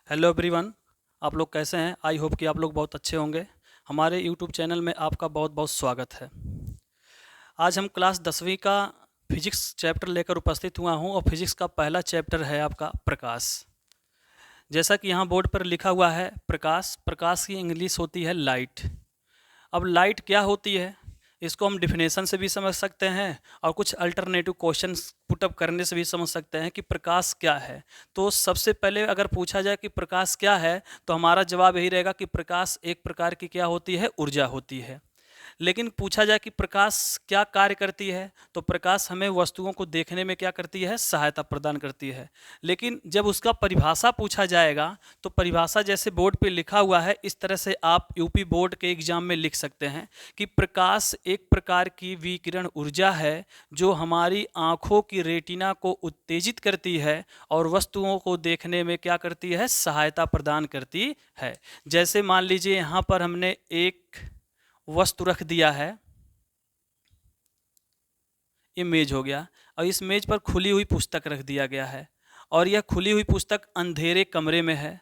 Hello everyone. आप लोग कैसे हैं? आई होप कि आप लोग बहुत अच्छे होंगे। हमारे यूट्यूब चैनल में आपका बहुत बहुत स्वागत है। आज हम क्लास 10वीं का फिजिक्स चैप्टर लेकर उपस्थित हुआ हूं और फिजिक्स का पहला चैप्टर है आपका प्रकाश। जैसा कि यहाँ बोर्ड पर लिखा हुआ है प्रकाश, प्रकाश की इंग्लिश होती है लाइट। अब लाइट क्या होती है इसको हम डिफिनेशन से भी समझ सकते हैं और कुछ अल्टरनेटिव क्वेश्चंस पुटअप करने से भी समझ सकते हैं कि प्रकाश क्या है। तो सबसे पहले अगर पूछा जाए कि प्रकाश क्या है तो हमारा जवाब यही रहेगा कि प्रकाश एक प्रकार की क्या होती है, ऊर्जा होती है। लेकिन पूछा जाए कि प्रकाश क्या कार्य करती है तो प्रकाश हमें वस्तुओं को देखने में क्या करती है, सहायता प्रदान करती है। लेकिन जब उसका परिभाषा पूछा जाएगा तो परिभाषा जैसे बोर्ड पे लिखा हुआ है इस तरह से आप यूपी बोर्ड के एग्जाम में लिख सकते हैं कि प्रकाश एक प्रकार की विकिरण ऊर्जा है जो हमारी आँखों की रेटिना को उत्तेजित करती है और वस्तुओं को देखने में क्या करती है, सहायता प्रदान करती है। जैसे मान लीजिए यहाँ पर हमने एक वस्तु रख दिया है, ये मेज हो गया और इस मेज पर खुली हुई पुस्तक रख दिया गया है और यह खुली हुई पुस्तक अंधेरे कमरे में है।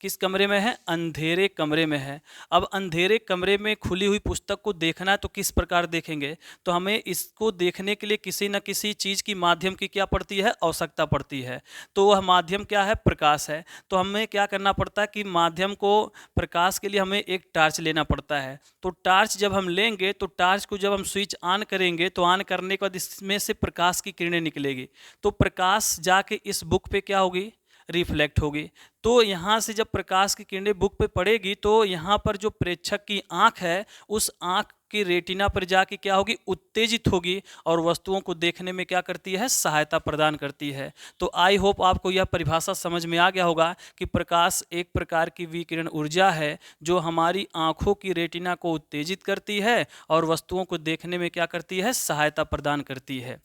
किस कमरे में है? अंधेरे कमरे में है। अब अंधेरे कमरे में खुली हुई पुस्तक को देखना है तो किस प्रकार देखेंगे? तो हमें इसको देखने के लिए किसी न किसी चीज़ की माध्यम की क्या पड़ती है, आवश्यकता पड़ती है। तो वह माध्यम क्या है? प्रकाश है। तो हमें क्या करना पड़ता है कि माध्यम को प्रकाश के लिए हमें एक टार्च लेना पड़ता है। तो टार्च जब हम लेंगे तो टार्च को जब हम स्विच ऑन करेंगे तो ऑन करने के बाद इसमें से प्रकाश की किरणें निकलेगी। तो प्रकाश जाके इस बुक पे क्या होगी, रिफ्लेक्ट होगी। तो यहाँ से जब प्रकाश की किरणें बुक पे पड़ेगी तो यहाँ पर जो प्रेक्षक की आँख है उस आँख की रेटिना पर जाके क्या होगी, उत्तेजित होगी और वस्तुओं को देखने में क्या करती है, सहायता प्रदान करती है। तो आई होप आपको यह परिभाषा समझ में आ गया होगा कि प्रकाश एक प्रकार की विकिरण ऊर्जा है जो हमारी आँखों की रेटिना को उत्तेजित करती है और वस्तुओं को देखने में क्या करती है, सहायता प्रदान करती है।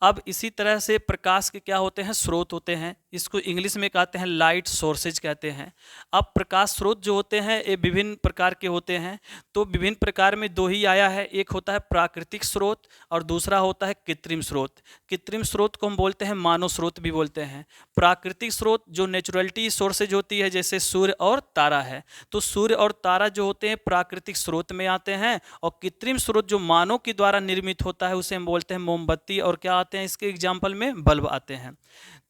अब इसी तरह से प्रकाश के क्या होते हैं, स्रोत होते हैं। इसको इंग्लिश में कहते हैं लाइट सोर्सेज कहते हैं। अब प्रकाश स्रोत जो होते हैं ये विभिन्न प्रकार के होते हैं। तो विभिन्न प्रकार में दो ही आया है, एक होता है प्राकृतिक स्रोत और दूसरा होता है कृत्रिम स्रोत। कृत्रिम स्रोत को हम बोलते हैं मानव स्रोत भी बोलते हैं। प्राकृतिक स्रोत जो नेचुरलिटी सोर्सेज होती है जैसे सूर्य और तारा है, तो सूर्य और तारा जो होते हैं प्राकृतिक स्रोत में आते हैं। और कृत्रिम स्रोत जो मानव के द्वारा निर्मित होता है उसे हम बोलते हैं मोमबत्ती और क्या आते हैं इसके एग्जाम्पल में, बल्ब आते हैं।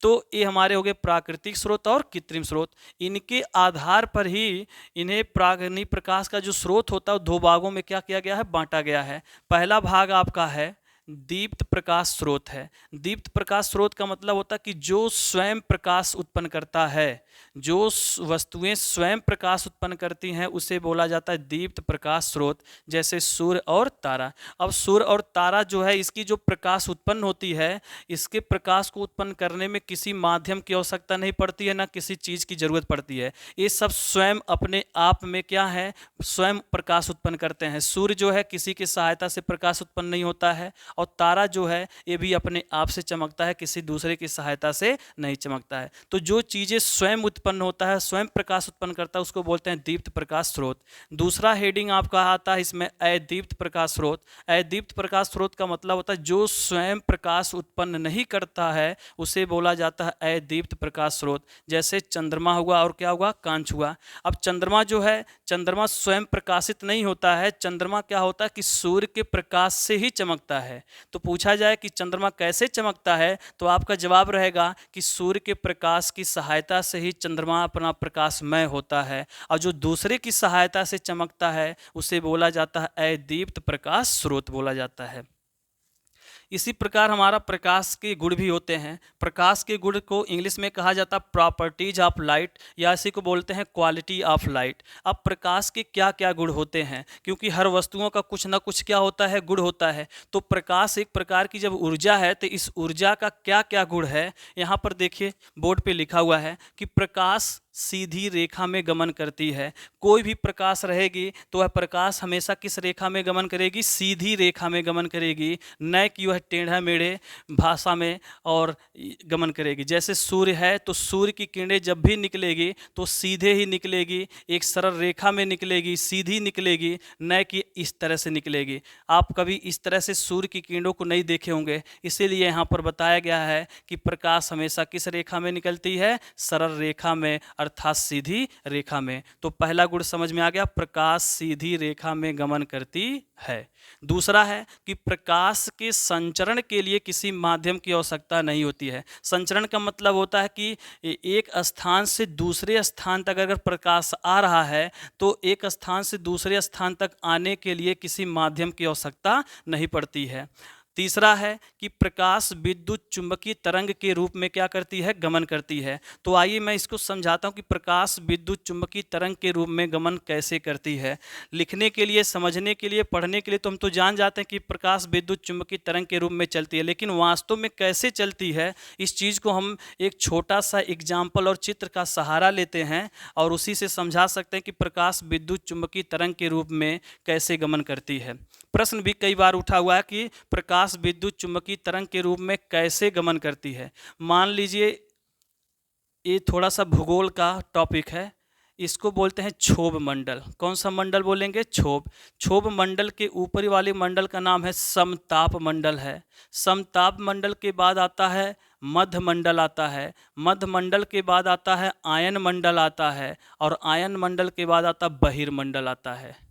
तो ये हमारे हो गए प्राकृतिक स्रोत और कृत्रिम स्रोत। इनके आधार पर ही इन्हें प्रकाश का जो स्रोत होता है दो भागों में क्या किया गया है, बांटा गया है। पहला भाग आपका है दीप्त प्रकाश स्रोत है। दीप्त प्रकाश स्रोत का मतलब होता है कि जो स्वयं प्रकाश उत्पन्न करता है, जो वस्तुएं स्वयं प्रकाश उत्पन्न करती हैं उसे बोला जाता है दीप्त प्रकाश स्रोत, जैसे सूर्य और तारा। अब सूर्य और तारा जो है इसकी जो प्रकाश उत्पन्न होती है, इसके प्रकाश को उत्पन्न करने में किसी माध्यम की आवश्यकता नहीं पड़ती है, ना किसी चीज़ की जरूरत पड़ती है। ये सब स्वयं अपने आप में क्या है, स्वयं प्रकाश उत्पन्न करते हैं। सूर्य जो है किसी की सहायता से प्रकाश उत्पन्न नहीं होता है और तारा जो है ये भी अपने आप से चमकता है, किसी दूसरे की सहायता से नहीं चमकता है। तो जो चीज़ें स्वयं उत्पन्न होता है, स्वयं प्रकाश उत्पन्न करता है, उसको बोलते हैं दीप्त प्रकाश स्रोत। दूसरा हेडिंग आपका आता है इसमें अदीप्त प्रकाश स्रोत। अदीप्त प्रकाश स्रोत का मतलब होता है जो स्वयं प्रकाश उत्पन्न नहीं करता है उसे बोला जाता है अदीप्त प्रकाश स्रोत। जैसे चंद्रमा हुआ और क्या हुआ, कांच हुआ। अब चंद्रमा जो है, चंद्रमा स्वयं प्रकाशित नहीं होता है। चंद्रमा क्या होता है कि सूर्य के प्रकाश से ही चमकता है। तो पूछा जाए कि चंद्रमा कैसे चमकता है तो आपका जवाब रहेगा कि सूर्य के प्रकाश की सहायता से ही चंद्रमा अपना प्रकाशमय होता है और जो दूसरे की सहायता से चमकता है उसे बोला जाता है अदीप्त प्रकाश स्रोत बोला जाता है। इसी प्रकार हमारा प्रकाश के गुण भी होते हैं। प्रकाश के गुण को इंग्लिश में कहा जाता है प्रॉपर्टीज ऑफ लाइट या इसी को बोलते हैं क्वालिटी ऑफ लाइट। अब प्रकाश के क्या क्या गुण होते हैं, क्योंकि हर वस्तुओं का कुछ ना कुछ क्या होता है, गुण होता है। तो प्रकाश एक प्रकार की जब ऊर्जा है तो इस ऊर्जा का क्या क्या गुण है, यहाँ पर देखिए बोर्ड पे लिखा हुआ है कि प्रकाश सीधी रेखा में गमन करती है। कोई भी प्रकाश रहेगी तो वह प्रकाश हमेशा किस रेखा में गमन करेगी, सीधी रेखा में गमन करेगी, न कि वह टेढ़ा मेढ़े भाषा में और गमन करेगी। जैसे सूर्य है तो सूर्य की किरणें जब भी निकलेगी तो सीधे ही निकलेगी, एक सरल रेखा में निकलेगी, सीधी निकलेगी, न कि इस तरह से निकलेगी। आप कभी इस तरह से सूर्य की किरणों को नहीं देखे होंगे, इसीलिए यहाँ पर बताया गया है कि प्रकाश हमेशा किस रेखा में निकलती है, सरल रेखा में। अर्थात सीधी रेखा में। तो पहला गुण समझ में आ गया, प्रकाश सीधी रेखा में गमन करती है। दूसरा है कि प्रकाश के संचरण के लिए किसी माध्यम की आवश्यकता नहीं होती है। संचरण का मतलब होता है कि एक स्थान से दूसरे स्थान तक अगर प्रकाश आ रहा है तो एक स्थान से दूसरे स्थान तक आने के लिए किसी माध्यम की आवश्यकता नहीं पड़ती है। तीसरा है कि प्रकाश विद्युत चुंबकीय तरंग के रूप में क्या करती है, गमन करती है। तो आइए मैं इसको समझाता हूँ कि प्रकाश विद्युत चुंबकीय तरंग के रूप में गमन कैसे करती है। लिखने के लिए, समझने के लिए, पढ़ने के लिए तो हम तो जान जाते हैं कि प्रकाश विद्युत चुंबकीय तरंग के रूप में चलती है, लेकिन वास्तव में कैसे चलती है इस चीज़ को हम एक छोटा सा एग्जाम्पल और चित्र का सहारा लेते हैं और उसी से समझा सकते हैं कि प्रकाश विद्युत चुंबकीय तरंग के रूप में कैसे गमन करती है। प्रश्न भी कई बार उठा हुआ है कि प्रकाश विद्युत चुंबकीय तरंग के रूप में कैसे गमन करती है। मान लीजिए ये थोड़ा सा भूगोल का टॉपिक है, इसको बोलते हैं क्षोभ मंडल। कौन सा मंडल बोलेंगे, क्षोभ। क्षोभ मंडल के ऊपरी वाले मंडल का नाम है समताप मंडल है। समताप मंडल के बाद आता है मध्य मंडल आता है। मध्य मंडल के बाद आता है आयन मंडल आता है और आयन मंडल के बाद आता बहिर्मंडल आता है।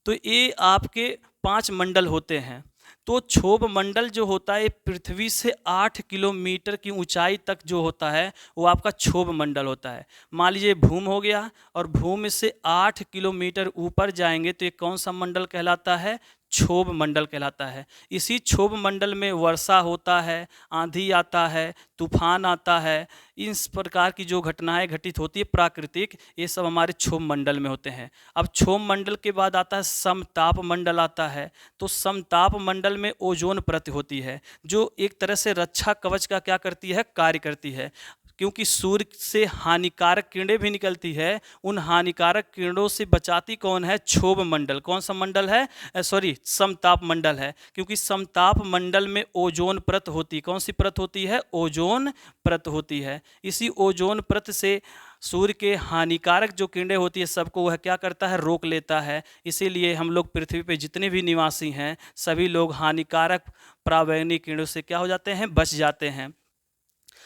तो ये आपके 5 मंडल होते हैं। तो क्षोभ मंडल जो होता है पृथ्वी से 8 किलोमीटर की ऊंचाई तक जो होता है वो आपका क्षोभ मंडल होता है। मान लीजिए भूमि हो गया और भूमि से 8 किलोमीटर ऊपर जाएंगे तो ये कौन सा मंडल कहलाता है, क्षोभ मंडल कहलाता है। इसी क्षोभ मंडल में वर्षा होता है, आंधी आता है, तूफान आता है, इस प्रकार की जो घटनाएं घटित होती है प्राकृतिक, ये सब हमारे क्षोभ मंडल में होते हैं। अब क्षोभ मंडल के बाद आता है समताप मंडल आता है। तो समताप मंडल में ओजोन परत होती है जो एक तरह से रक्षा कवच का क्या करती है, कार्य करती है। क्योंकि सूर्य से हानिकारक किरणें भी निकलती है, उन हानिकारक किरणों से बचाती कौन है, क्षोभ मंडल। कौन सा मंडल है, सॉरी समताप मंडल है। क्योंकि समताप मंडल में ओजोन परत होती, कौन सी परत होती है, ओजोन परत होती है। इसी ओजोन परत से सूर्य के हानिकारक जो किरणें होती है सबको वह क्या करता है, रोक लेता है। इसीलिए हम लोग पृथ्वी पे जितने भी निवासी हैं सभी लोग हानिकारक पराबैंगनी किरणों से क्या हो जाते हैं, बच जाते हैं।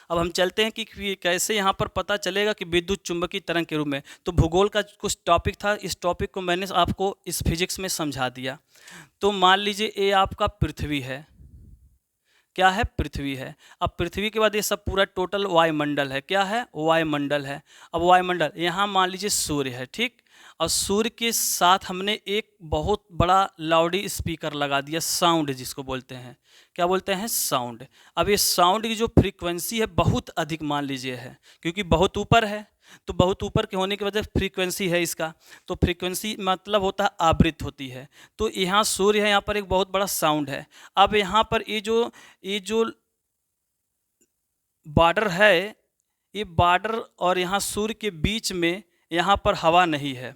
अब हम चलते हैं कि कैसे यहाँ पर पता चलेगा कि विद्युत चुंबकीय तरंग के रूप में। तो भूगोल का कुछ टॉपिक था, इस टॉपिक को मैंने आपको इस फिजिक्स में समझा दिया। तो मान लीजिए ये आपका पृथ्वी है, क्या है, पृथ्वी है। अब पृथ्वी के बाद ये सब पूरा टोटल वायुमंडल है, क्या है, वायुमंडल है। अब वायुमंडल यहाँ मान लीजिए सूर्य है, ठीक। और सूर्य के साथ हमने एक बहुत बड़ा लाउडी स्पीकर लगा दिया, साउंड जिसको बोलते हैं, क्या बोलते हैं, साउंड। अब ये साउंड की जो फ्रीक्वेंसी है बहुत अधिक मान लीजिए है, क्योंकि बहुत ऊपर है, तो बहुत ऊपर के होने की वजह से फ्रीक्वेंसी है इसका। तो फ्रीक्वेंसी मतलब होता है आवृत्ति होती है। तो यहाँ सूर्य है, यहाँ पर एक बहुत बड़ा साउंड है। अब यहाँ पर ये जो बॉर्डर है, ये बॉर्डर और यहाँ सूर्य के बीच में यहाँ पर हवा नहीं है,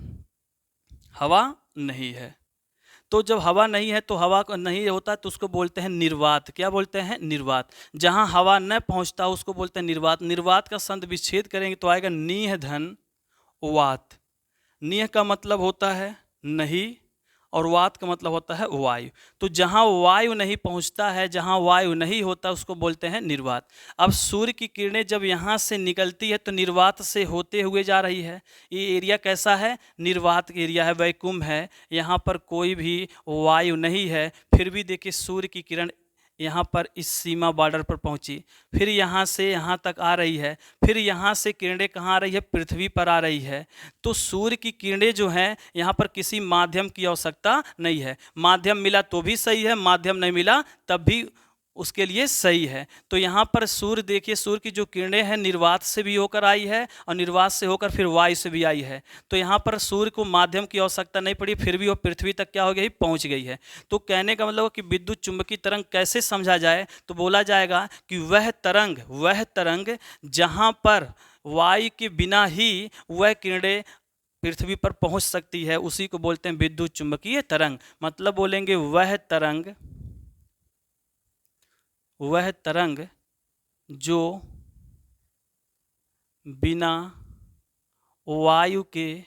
हवा नहीं है। तो जब हवा नहीं है तो हवा नहीं होता तो उसको बोलते हैं निर्वात। क्या बोलते हैं, निर्वात। जहाँ हवा न पहुँचता उसको बोलते हैं निर्वात। निर्वात का संध विच्छेद करेंगे तो आएगा नीह धन वात। नीह का मतलब होता है नहीं और वात का मतलब होता है वायु। तो जहाँ वायु नहीं पहुँचता है, जहाँ वायु नहीं होता उसको बोलते हैं निर्वात। अब सूर्य की किरणें जब यहाँ से निकलती है तो निर्वात से होते हुए जा रही है। ये एरिया कैसा है, निर्वात एरिया है, वैकुंठ है, यहाँ पर कोई भी वायु नहीं है। फिर भी देखिए सूर्य की किरण यहाँ पर इस सीमा बॉर्डर पर पहुँची, फिर यहाँ से यहाँ तक आ रही है, फिर यहाँ से किरणें कहाँ आ रही है, पृथ्वी पर आ रही है। तो सूर्य की किरणें जो हैं यहाँ पर किसी माध्यम की आवश्यकता नहीं है। माध्यम मिला तो भी सही है, माध्यम नहीं मिला तब भी उसके लिए सही है। तो यहाँ पर सूर्य देखिए, सूर्य की जो किरणें हैं निर्वात से भी होकर आई है और निर्वात से होकर फिर वायु से भी आई है। तो यहाँ पर सूर्य को माध्यम की आवश्यकता नहीं पड़ी, फिर भी वो पृथ्वी तक क्या हो गई, पहुँच गई है। तो कहने का मतलब कि विद्युत चुंबकीय तरंग कैसे समझा जाए, तो बोला जाएगा कि वह तरंग जहाँ पर वायु के बिना ही वह किरणें पृथ्वी पर पहुँच सकती है उसी को बोलते हैं विद्युत चुंबकीय तरंग। मतलब बोलेंगे वह तरंग जो बिना वायु के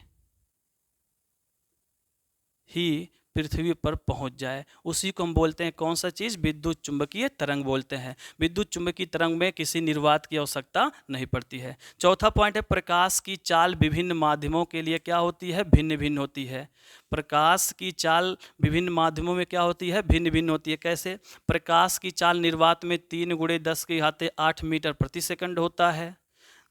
ही पृथ्वी पर पहुंच जाए, उसी को हम बोलते हैं कौन सा चीज़, विद्युत चुंबकीय तरंग बोलते हैं। विद्युत चुंबकीय तरंग में किसी निर्वात की आवश्यकता नहीं पड़ती है। चौथा पॉइंट है प्रकाश की चाल विभिन्न माध्यमों के लिए क्या होती है, भिन्न भिन्न होती है। प्रकाश की चाल विभिन्न माध्यमों में क्या होती है, भिन्न भिन्न होती है। कैसे? प्रकाश की चाल निर्वात में 3 × 10⁸ मीटर प्रति सेकंड होता है।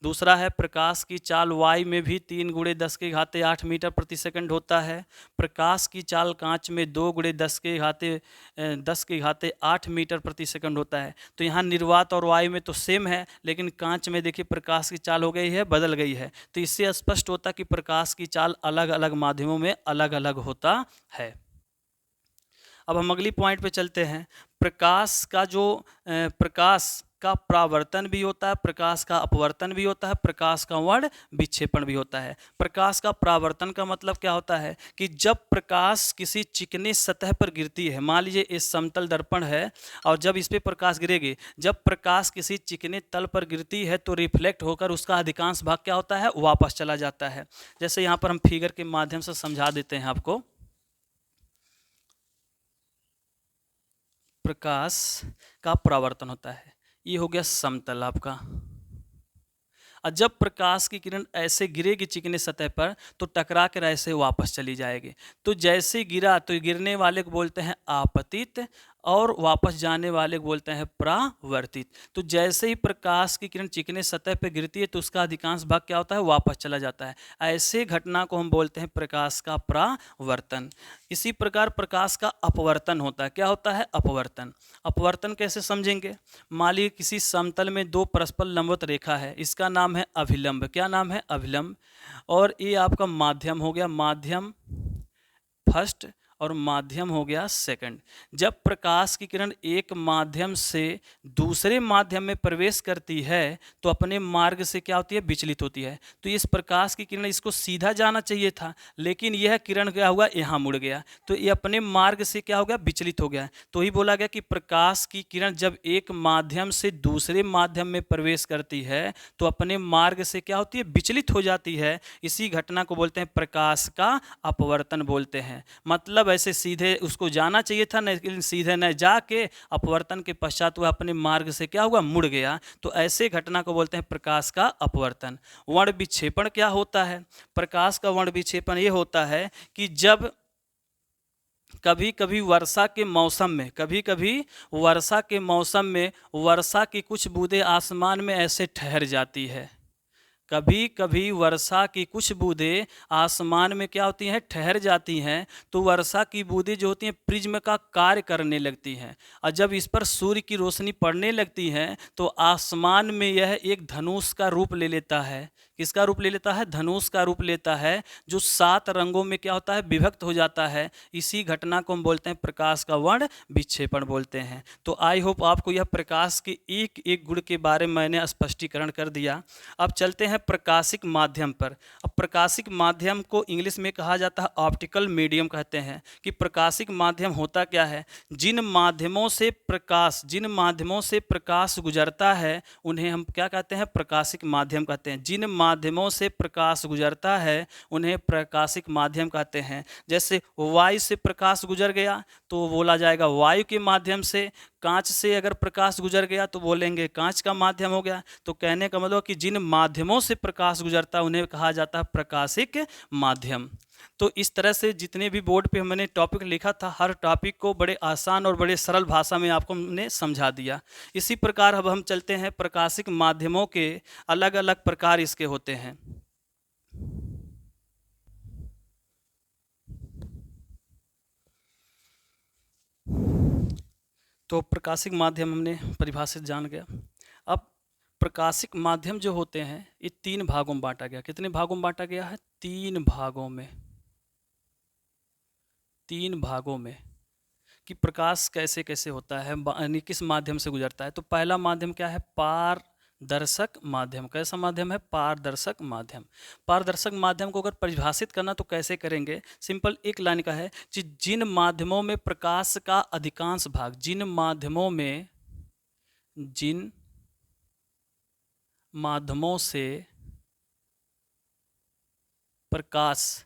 दूसरा है प्रकाश की चाल वायु में भी 3 × 10⁸ मीटर प्रति सेकंड होता है। प्रकाश की चाल कांच में 2 × 10⁸ मीटर प्रति सेकंड होता है। तो यहाँ निर्वात और वायु में तो सेम है, लेकिन कांच में देखिए प्रकाश की चाल हो गई है, बदल गई है। तो इससे स्पष्ट होता है कि प्रकाश की चाल अलग अलग माध्यमों में अलग अलग होता है। अब हम अगली पॉइंट पे चलते हैं। प्रकाश का जो प्रकाश का परावर्तन भी होता है, प्रकाश का अपवर्तन भी होता है, प्रकाश का वर्ण विक्षेपण भी होता है। प्रकाश का परावर्तन का मतलब क्या होता है कि जब प्रकाश किसी चिकनी सतह पर गिरती है, मान लीजिए इस समतल दर्पण है और जब इस पे प्रकाश गिरेगी, जब प्रकाश किसी चिकने तल पर गिरती है तो रिफ्लेक्ट होकर उसका अधिकांश भाग क्या होता है, वापस चला जाता है। जैसे यहाँ पर हम फिगर के माध्यम से समझा देते हैं आपको। प्रकाश का परावर्तन होता है, ये हो गया समतल आपका। और जब प्रकाश की किरण ऐसे गिरेगी चिकने सतह पर तो टकरा कर ऐसे वापस चली जाएगी। तो जैसे गिरा तो गिरने वाले को बोलते हैं आपतित और वापस जाने वाले को बोलते हैं परावर्तित। तो जैसे ही प्रकाश की किरण चिकने सतह पर गिरती है तो उसका अधिकांश भाग क्या होता है, वापस चला जाता है। ऐसे घटना को हम बोलते हैं प्रकाश का परावर्तन। इसी प्रकार प्रकाश का अपवर्तन होता है। क्या होता है, अपवर्तन। अपवर्तन कैसे समझेंगे? मान लीजिए किसी समतल में दो परस्पर लंबवत रेखा है, इसका नाम है अभिलंब। क्या नाम है, अभिलंब। और ये आपका माध्यम हो गया, माध्यम फर्स्ट और माध्यम हो गया सेकंड। जब प्रकाश की किरण एक माध्यम से दूसरे माध्यम में प्रवेश करती है तो अपने मार्ग से क्या होती है, विचलित होती है। तो इस प्रकाश की किरण इसको सीधा जाना चाहिए था, लेकिन यह किरण क्या हुआ, यहाँ मुड़ गया, तो ये अपने मार्ग से क्या हो गया, विचलित हो गया। तो ही बोला गया कि प्रकाश की किरण जब एक माध्यम से दूसरे माध्यम में प्रवेश करती है तो अपने मार्ग से क्या होती है, विचलित हो जाती है। इसी घटना को बोलते हैं प्रकाश का अपवर्तन बोलते हैं। मतलब ऐसे सीधे उसको जाना चाहिए था, लेकिन सीधे न जाके अपवर्तन के पश्चात वह अपने मार्ग से क्या हुआ, मुड़ गया। तो ऐसे घटना को बोलते हैं प्रकाश का अपवर्तन। वर्ण विक्षेपण क्या होता है? प्रकाश का वर्ण विक्षेपण ये होता है कि जब कभी कभी वर्षा के मौसम में, कभी कभी वर्षा के मौसम में वर्षा की कुछ बूंदें आसमान में ऐसे ठहर जाती है। कभी कभी वर्षा की कुछ बूंदें आसमान में क्या होती हैं, ठहर जाती हैं। तो वर्षा की बूंदें जो होती हैं प्रिज्म का कार्य करने लगती हैं, और जब इस पर सूर्य की रोशनी पड़ने लगती है तो आसमान में यह एक धनुष का रूप ले लेता है। किसका रूप ले लेता है, धनुष का रूप लेता है, जो 7 रंगों में क्या होता है, विभक्त हो जाता है। इसी घटना को हम बोलते हैं प्रकाश का वर्ण विक्षेपण बोलते हैं। तो आई होप आपको यह प्रकाश के एक एक गुण के बारे में मैंने स्पष्टीकरण कर दिया। अब चलते हैं प्रकाशिक माध्यम पर। अब प्रकाशिक माध्यम को इंग्लिश में कहा जाता है ऑप्टिकल मीडियम कहते हैं। कि प्रकाशिक माध्यम होता क्या है, जिन माध्यमों से प्रकाश गुजरता है उन्हें हम क्या कहते हैं, प्रकाशिक माध्यम कहते हैं। जिन माध्यमों से प्रकाश गुजरता है उन्हें प्रकाशिक माध्यम कहते हैं। जैसे वायु से प्रकाश गुजर गया तो बोला जाएगा वायु के माध्यम से। कांच से अगर प्रकाश गुजर गया तो बोलेंगे कांच का माध्यम हो गया। तो कहने का मतलब कि जिन माध्यमों से प्रकाश गुजरता है उन्हें कहा जाता है प्रकाशिक माध्यम। तो इस तरह से जितने भी बोर्ड पे मैंने टॉपिक लिखा था, हर टॉपिक को बड़े आसान और बड़े सरल भाषा में आपको हमने समझा दिया। इसी प्रकार अब हम चलते हैं प्रकाशिक माध्यमों के अलग अलग प्रकार इसके होते हैं। तो प्रकाशिक माध्यम हमने परिभाषित जान गया। अब प्रकाशिक माध्यम जो होते हैं ये 3 भागों में बांटा गया। कितने भागों में बांटा गया है, 3 भागों में। 3 भागों में कि प्रकाश कैसे कैसे होता है, यानी किस माध्यम से गुजरता है। तो पहला माध्यम क्या है, पारदर्शक माध्यम। कैसा माध्यम है, पारदर्शक माध्यम। पारदर्शक माध्यम को अगर परिभाषित करना तो कैसे करेंगे, सिंपल एक लाइन का है कि जिन माध्यमों में प्रकाश का अधिकांश भाग, जिन माध्यमों से प्रकाश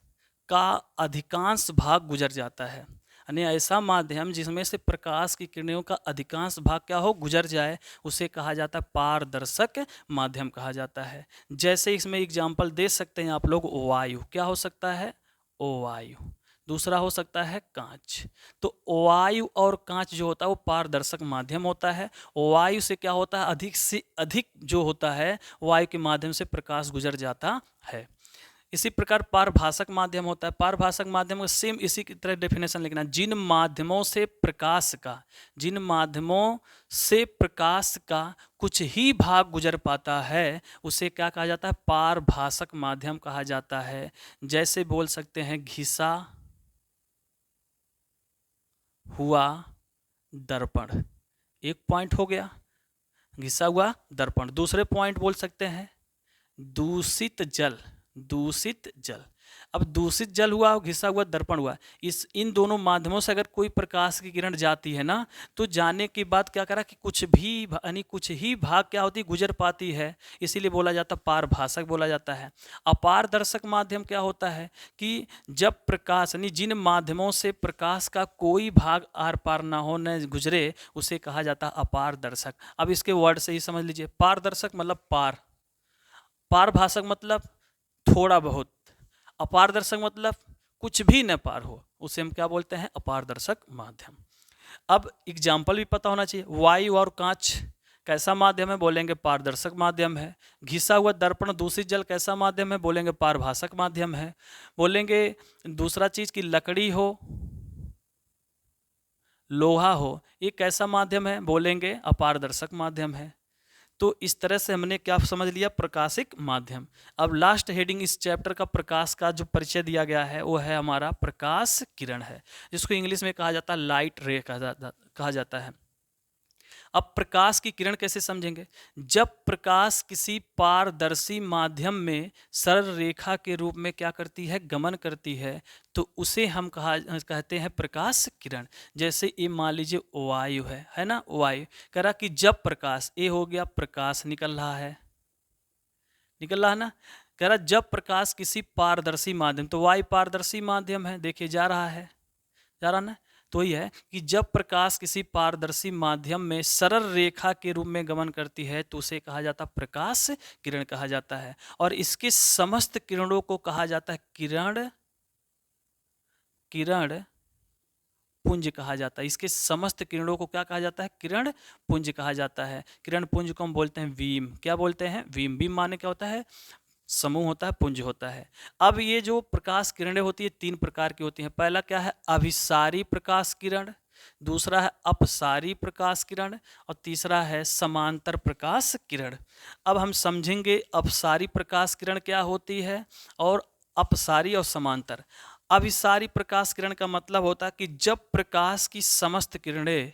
का अधिकांश भाग गुजर जाता है। यानी ऐसा माध्यम जिसमें से प्रकाश की किरणों का अधिकांश भाग क्या हो, गुजर जाए, उसे कहा जाता है पारदर्शक माध्यम कहा जाता है। जैसे इसमें एग्जाम्पल दे सकते हैं आप लोग, वायु क्या हो सकता है, ओ वायु। दूसरा हो सकता है कांच। तो वायु और कांच जो होता है वो पारदर्शक माध्यम होता है। वायु से क्या होता है, अधिक से अधिक जो होता है वायु के माध्यम से प्रकाश गुजर जाता है। इसी प्रकार पारभाषक माध्यम होता है। पारभाषक माध्यम का सेम इसी की तरह डेफिनेशन लिखना, जिन माध्यमों से प्रकाश का कुछ ही भाग गुजर पाता है उसे क्या कहा जाता है, पारभाषक माध्यम कहा जाता है। जैसे बोल सकते हैं घिसा हुआ दर्पण, एक पॉइंट हो गया, घिसा हुआ दर्पण। दूसरे पॉइंट बोल सकते हैं दूषित जल, दूषित जल। अब दूषित जल हुआ और घिसा हुआ दर्पण हुआ, इन दोनों माध्यमों से अगर कोई प्रकाश की किरण जाती है ना, तो जाने के बाद क्या करा कि कुछ ही भाग क्या होती गुजर पाती है, इसीलिए बोला जाता पारभाषक बोला जाता है। अपारदर्शक माध्यम क्या होता है कि जब प्रकाश यानी जिन माध्यमों से प्रकाश का कोई भाग आर पार ना हो, न गुजरे, उसे कहा जाता अपारदर्शक। अब इसके वर्ड से ही समझ लीजिए, पारदर्शक मतलब पारभाषक मतलब थोड़ा बहुत, अपारदर्शक मतलब कुछ भी न पार हो, उसे हम क्या बोलते हैं, अपारदर्शक माध्यम। अब एग्जाम्पल भी पता होना चाहिए। वायु और कांच कैसा माध्यम है, बोलेंगे पारदर्शक माध्यम है। घिसा हुआ दर्पण दूषित जल कैसा माध्यम है, बोलेंगे पारभाषक माध्यम है। बोलेंगे दूसरा चीज की लकड़ी हो, लोहा हो, ये कैसा माध्यम है, बोलेंगे अपारदर्शक माध्यम है। तो इस तरह से हमने क्या समझ लिया, प्रकाशिक माध्यम। अब लास्ट हेडिंग इस चैप्टर का प्रकाश का जो परिचय दिया गया है वो है हमारा प्रकाश किरण है, जिसको इंग्लिश में कहा जाता है लाइट रे कहा जाता है। अब प्रकाश की किरण कैसे समझेंगे, जब प्रकाश किसी पारदर्शी माध्यम में सरल रेखा के रूप में क्या करती है, गमन करती है, तो उसे हम कहते हैं प्रकाश किरण। जैसे ये मान लीजिए वायु है ना, वायु कह रहा कि जब प्रकाश, ये हो गया प्रकाश निकल रहा है ना, कह रहा जब प्रकाश किसी पारदर्शी माध्यम, तो वायु पारदर्शी माध्यम है, देखिए जा रहा ना, तो ये है कि जब प्रकाश किसी पारदर्शी माध्यम में सरल रेखा के रूप में गमन करती है तो उसे कहा जाता है प्रकाश किरण कहा जाता है। और इसके समस्त किरणों को कहा जाता है किरण पुंज कहा जाता है। इसके समस्त किरणों को क्या कहा जाता है, किरण पुंज कहा जाता है। किरण पुंज को हम बोलते हैं बीम। क्या बोलते हैं, बीम। बीम माने क्या होता है, समूह होता है, पुंज होता है। अब ये जो प्रकाश किरणें होती है 3 प्रकार की होती हैं। पहला क्या है, अभिसारी प्रकाश किरण, दूसरा है अपसारी प्रकाश किरण, और तीसरा है समांतर प्रकाश किरण। अब हम समझेंगे अपसारी प्रकाश किरण क्या होती है और अपसारी और समांतर। अभिसारी प्रकाश किरण का मतलब होता है कि जब प्रकाश की समस्त किरणें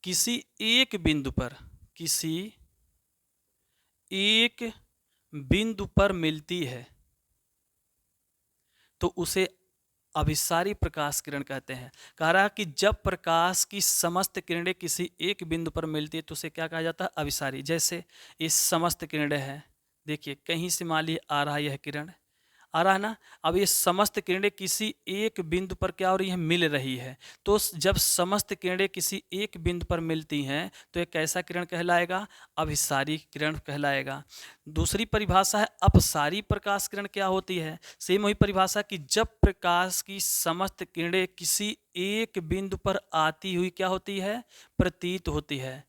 किसी एक बिंदु पर मिलती है तो उसे अभिसारी प्रकाश किरण कहते हैं। कह रहा कि जब प्रकाश की समस्त किरणें किसी एक बिंदु पर मिलती है तो उसे क्या कहा जाता है, अभिसारी। जैसे इस समस्त किरणें हैं, देखिए कहीं से मान लीजिए आ रहा यह किरण आ रहा है ना, अब ये समस्त किरणें किसी एक बिंदु पर क्या हो रही है, मिल रही है। तो जब समस्त किरणें किसी एक बिंदु पर मिलती हैं तो एक कैसा किरण कहलाएगा, अभिसारी किरण कहलाएगा। दूसरी परिभाषा है अपसारी प्रकाश किरण। क्या होती है, सेम वही परिभाषा कि जब प्रकाश की समस्त किरणें किसी एक बिंदु पर आती हुई क्या होती है, प्रतीत होती है।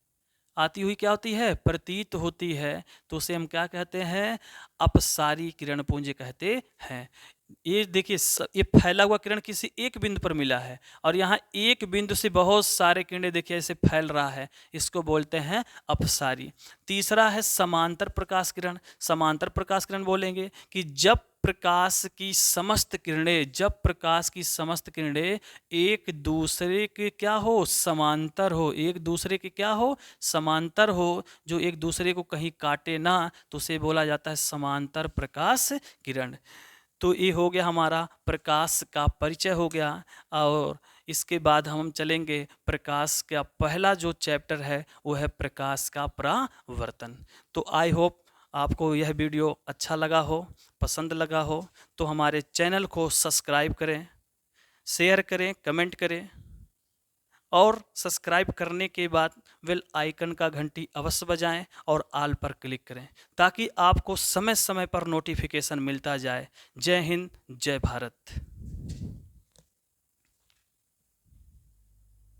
आती हुई क्या होती है, प्रतीत होती है, तो उसे हम क्या कहते हैं, अपसारी किरण पुंज कहते हैं। ये देखिए ये फैला हुआ किरण किसी एक बिंदु पर मिला है और यहाँ एक बिंदु से बहुत सारे किरणें देखिए ऐसे फैल रहा है, इसको बोलते हैं अपसारी। तीसरा है समांतर प्रकाश किरण। समांतर प्रकाश किरण बोलेंगे कि जब प्रकाश की समस्त किरणें एक दूसरे के क्या हो, समांतर हो, एक दूसरे के क्या हो, समांतर हो, जो एक दूसरे को कहीं काटे ना, तो उसे बोला जाता है समांतर प्रकाश किरण। तो ये हो गया हमारा प्रकाश का परिचय हो गया। और इसके बाद हम चलेंगे प्रकाश का पहला जो चैप्टर है वो है प्रकाश का परावर्तन। तो आई होप आपको यह वीडियो अच्छा लगा हो, पसंद लगा हो, तो हमारे चैनल को सब्सक्राइब करें, शेयर करें, कमेंट करें और सब्सक्राइब करने के बाद बेल आइकन का घंटी अवश्य बजाएं और ऑल पर क्लिक करें ताकि आपको समय समय पर नोटिफिकेशन मिलता जाए। जय हिंद, जय भारत।